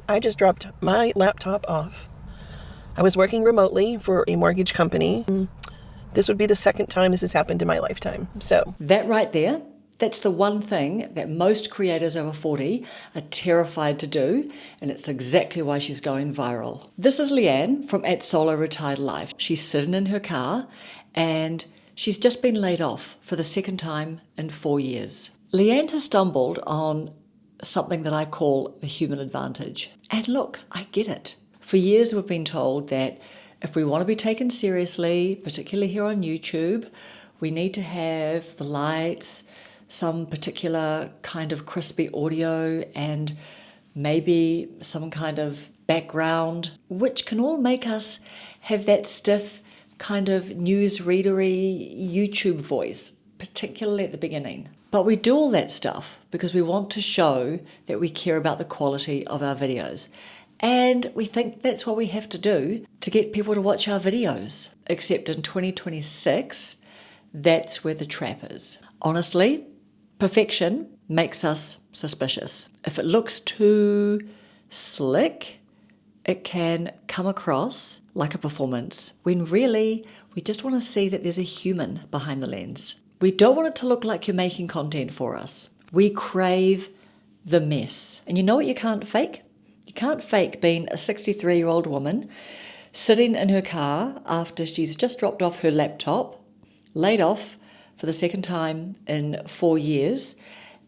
I just dropped my laptop off. I was working remotely for a mortgage company. This would be the second time this has happened in my lifetime. So that right there, that's the one thing that most creators over 40 are terrified to do, and it's exactly why she's going viral. This is Leanne from @SoloRetiredLife. She's sitting in her car and she's just been laid off for the second time in 4 years. Leanne has stumbled on something that I call the human advantage. And look, I get it. For years we've been told that if we want to be taken seriously, particularly here on YouTube, we need to have the lights, some particular kind of crispy audio, and maybe some kind of background, which can all make us have that stiff kind of newsreadery YouTube voice, particularly at the beginning. But we do all that stuff because we want to show that we care about the quality of our videos. And we think that's what we have to do to get people to watch our videos. Except in 2026, that's where the trap is. Honestly, perfection makes us suspicious. If it looks too slick, it can come across like a performance, when really we just want to see that there's a human behind the lens. We don't want it to look like you're making content for us. We crave the mess. And you know what you can't fake? You can't fake being a 63-year-old woman sitting in her car after she's just dropped off her laptop, laid off for the second time in 4 years,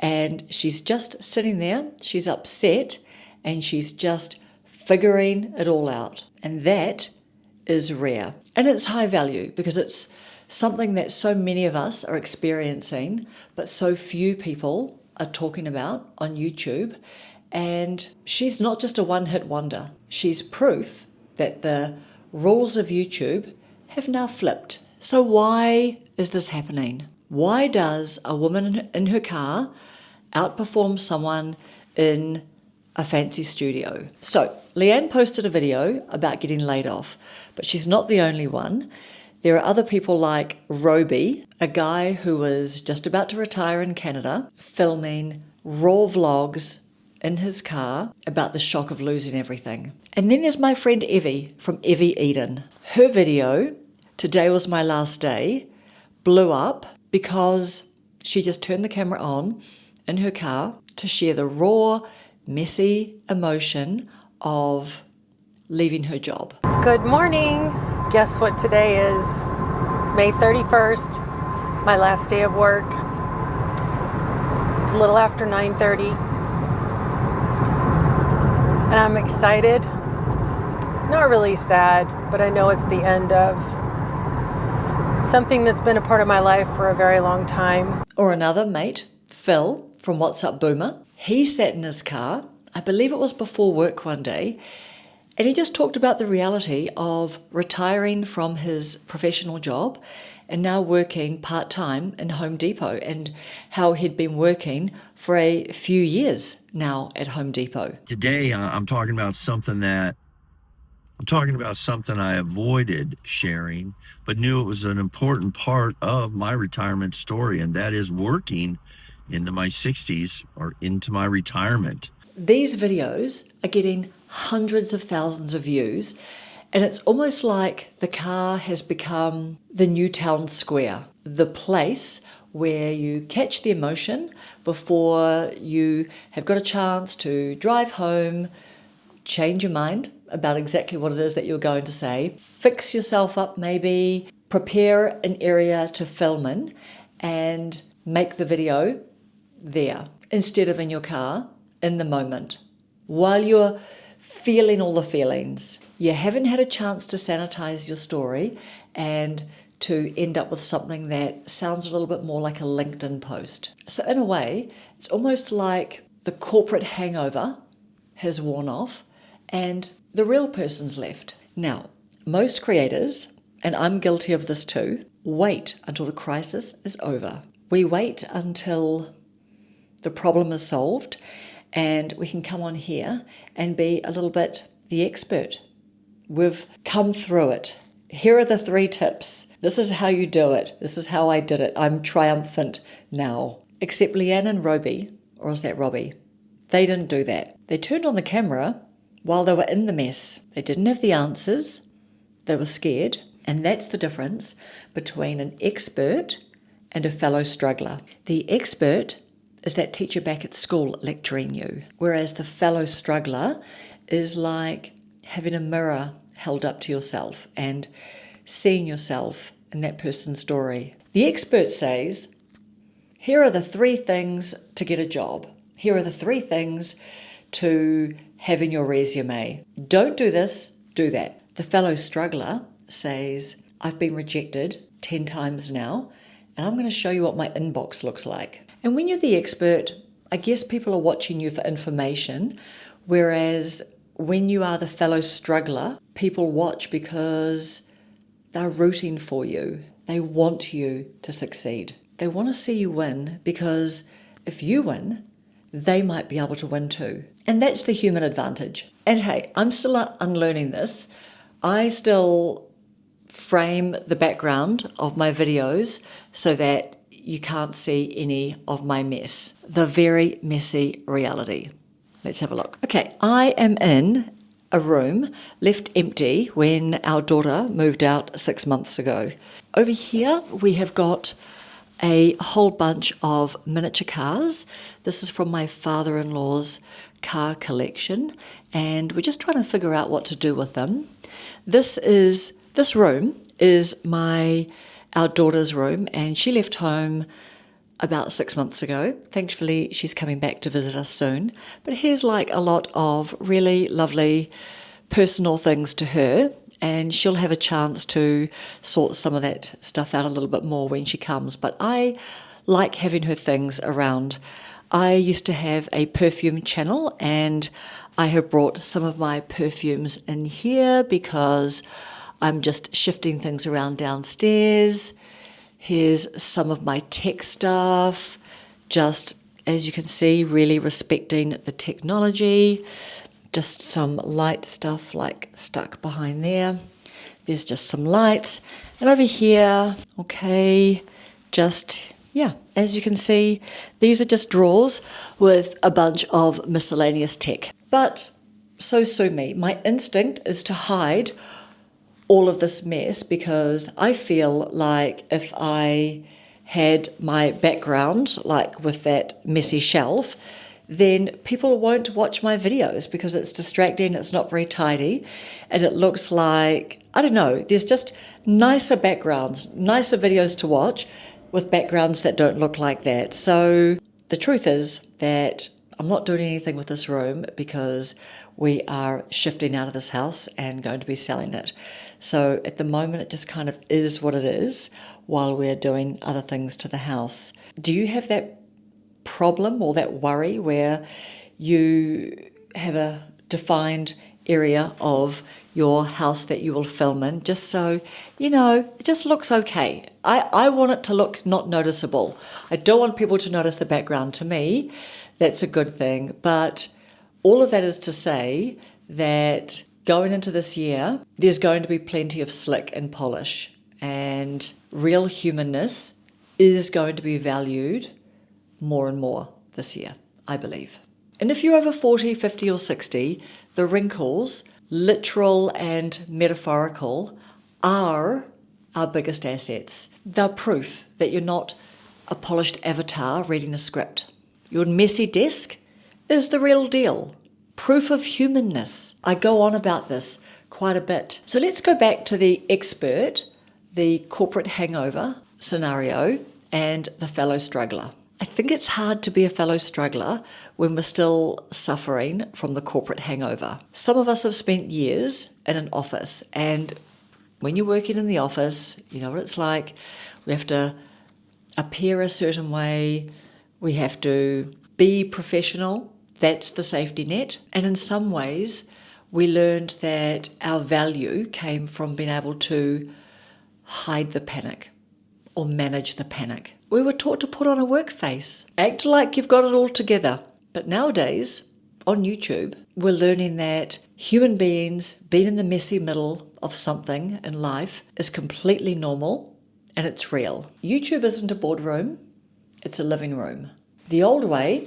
and she's just sitting there, she's upset, and she's just figuring it all out. And that is rare. And it's high value because it's something that so many of us are experiencing, but so few people are talking about on YouTube. And she's not just a one-hit wonder. She's proof that the rules of YouTube have now flipped. So why is this happening? Why does a woman in her car outperform someone in a fancy studio? So Leanne posted a video about getting laid off, but she's not the only one. There are other people like Roby, a guy who was just about to retire in Canada, filming raw vlogs in his car about the shock of losing everything. And then there's my friend Evie from Evie Eden. Her video, "Today Was My Last Day," blew up because she just turned the camera on in her car to share the raw, messy emotion of leaving her job. Good morning. Guess what today is? May 31st, my last day of work. It's a little after 9:30. And I'm excited. Not really sad, but I know it's the end of something that's been a part of my life for a very long time. Or another mate, Phil from What's Up Boomer. He sat in his car, I believe it was before work one day, and he just talked about the reality of retiring from his professional job and now working part-time in Home Depot, and how he'd been working for a few years now at Home Depot. Today, I'm talking about something I avoided sharing, but knew it was an important part of my retirement story, and that is working into my 60s or into my retirement. These videos are getting hundreds of thousands of views, and it's almost like the car has become the new town square, the place where you catch the emotion before you have got a chance to drive home, change your mind about exactly what it is that you're going to say, fix yourself up maybe, prepare an area to film in, and make the video there instead of in your car in the moment. While you're feeling all the feelings, you haven't had a chance to sanitize your story and to end up with something that sounds a little bit more like a LinkedIn post. So in a way, it's almost like the corporate hangover has worn off and the real person's left. Now, most creators, and I'm guilty of this too, wait until the crisis is over. We wait until the problem is solved and we can come on here and be a little bit the expert. We've come through it. Here are the 3 tips. This is how you do it. This is how I did it. I'm triumphant now. Except Leanne and Roby, or is that Robbie? They didn't do that. They turned on the camera while they were in the mess. They didn't have the answers. They were scared. And that's the difference between an expert and a fellow struggler. The expert is that teacher back at school lecturing you, whereas the fellow struggler is like having a mirror held up to yourself and seeing yourself in that person's story. The expert says, here are the 3 things to get a job. Here are the 3 things to have in your resume. Don't do this, do that. The fellow struggler says, I've been rejected 10 times now, and I'm going to show you what my inbox looks like. And when you're the expert, I guess people are watching you for information, whereas when you are the fellow struggler, people watch because they're rooting for you. They want you to succeed. They want to see you win because if you win, they might be able to win too. And that's the human advantage. And hey, I'm still unlearning this. I still frame the background of my videos so that you can't see any of my mess. The very messy reality. Let's have a look. Okay, I am in a room left empty when our daughter moved out 6 months ago. Over here we have got a whole bunch of miniature cars. This is from my father-in-law's car collection, and we're just trying to figure out what to do with them. This room is our daughter's room, and she left home about 6 months ago. Thankfully, she's coming back to visit us soon. But here's like a lot of really lovely personal things to her, and she'll have a chance to sort some of that stuff out a little bit more when she comes. But I like having her things around. I used to have a perfume channel, and I have brought some of my perfumes in here because I'm just shifting things around downstairs. Here's some of my tech stuff, just as you can see, really respecting the technology. Just some light stuff like stuck behind there. There's just some lights. And over here, okay, as you can see, these are just drawers with a bunch of miscellaneous tech. But so sue me, my instinct is to hide all of this mess because I feel like if I had my background, like with that messy shelf, then people won't watch my videos because it's distracting, it's not very tidy, and it looks like, I don't know, there's just nicer backgrounds, nicer videos to watch with backgrounds that don't look like that. So the truth is that I'm not doing anything with this room because we are shifting out of this house and going to be selling it. So at the moment, it just kind of is what it is while we're doing other things to the house. Do you have that problem or that worry where you have a defined area of your house that you will film in just so, it just looks okay? I want it to look not noticeable. I don't want people to notice the background. To me, that's a good thing. But all of that is to say that going into this year, there's going to be plenty of slick and polish, and real humanness is going to be valued more and more this year, I believe. And if you're over 40, 50 or 60, the wrinkles, literal and metaphorical, are our biggest assets. They're proof that you're not a polished avatar reading a script. Your messy desk is the real deal. Proof of humanness. I go on about this quite a bit. So let's go back to the expert, the corporate hangover scenario, and the fellow struggler. I think it's hard to be a fellow struggler when we're still suffering from the corporate hangover. Some of us have spent years in an office, and when you're working in the office, you know what it's like. We have to appear a certain way. We have to be professional. That's the safety net. And in some ways, we learned that our value came from being able to hide the panic or manage the panic. We were taught to put on a work face, act like you've got it all together. But nowadays, on YouTube, we're learning that human beings being in the messy middle of something in life is completely normal and it's real. YouTube isn't a boardroom, it's a living room. The old way,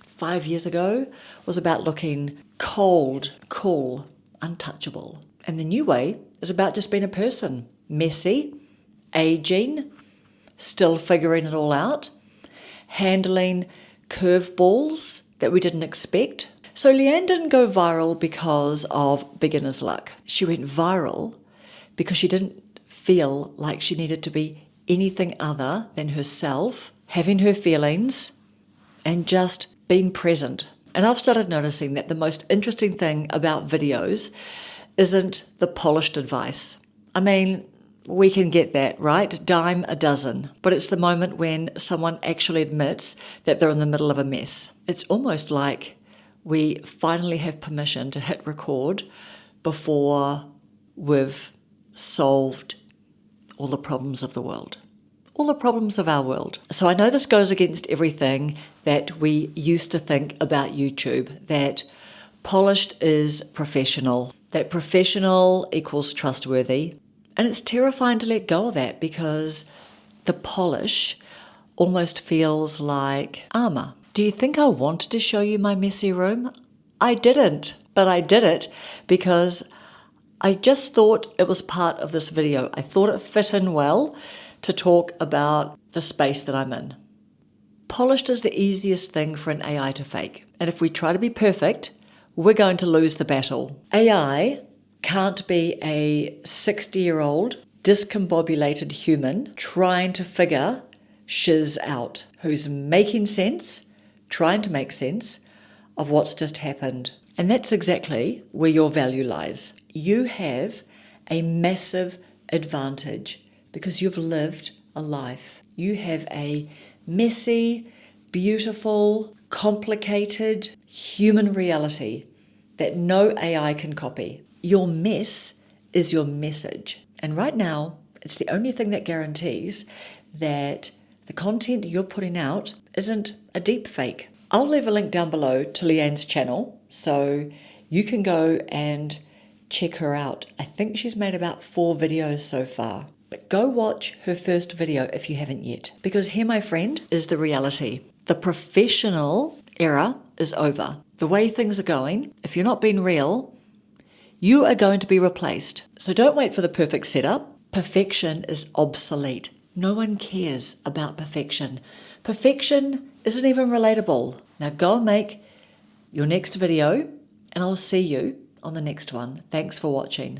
5 years ago, was about looking cold, cool, untouchable. And the new way is about just being a person, messy, aging, still figuring it all out, handling curveballs that we didn't expect. So Leanne didn't go viral because of beginner's luck. She went viral because she didn't feel like she needed to be anything other than herself, having her feelings, and just being present. And I've started noticing that the most interesting thing about videos isn't the polished advice. I mean, we can get that, right? Dime a dozen. But it's the moment when someone actually admits that they're in the middle of a mess. It's almost like we finally have permission to hit record before we've solved all the problems of the world, all the problems of our world. So I know this goes against everything that we used to think about YouTube, that polished is professional, that professional equals trustworthy. And it's terrifying to let go of that because the polish almost feels like armor. Do you think I wanted to show you my messy room? I didn't, but I did it because I just thought it was part of this video. I thought it fit in well to talk about the space that I'm in. Polished is the easiest thing for an AI to fake. And if we try to be perfect, we're going to lose the battle. AI can't be a 60-year-old discombobulated human trying to figure shiz out, who's making sense, trying to make sense of what's just happened. And that's exactly where your value lies. You have a massive advantage because you've lived a life. You have a messy, beautiful, complicated human reality that no AI can copy. Your mess is your message. And right now, it's the only thing that guarantees that the content you're putting out isn't a deep fake. I'll leave a link down below to Leanne's channel so you can go and check her out. I think she's made about 4 videos so far. But go watch her first video if you haven't yet. Because here, my friend, is the reality. The professional era is over. The way things are going, if you're not being real, you are going to be replaced. So don't wait for the perfect setup. Perfection is obsolete. No one cares about perfection. Perfection isn't even relatable. Now go and make your next video, and I'll see you on the next one. Thanks for watching.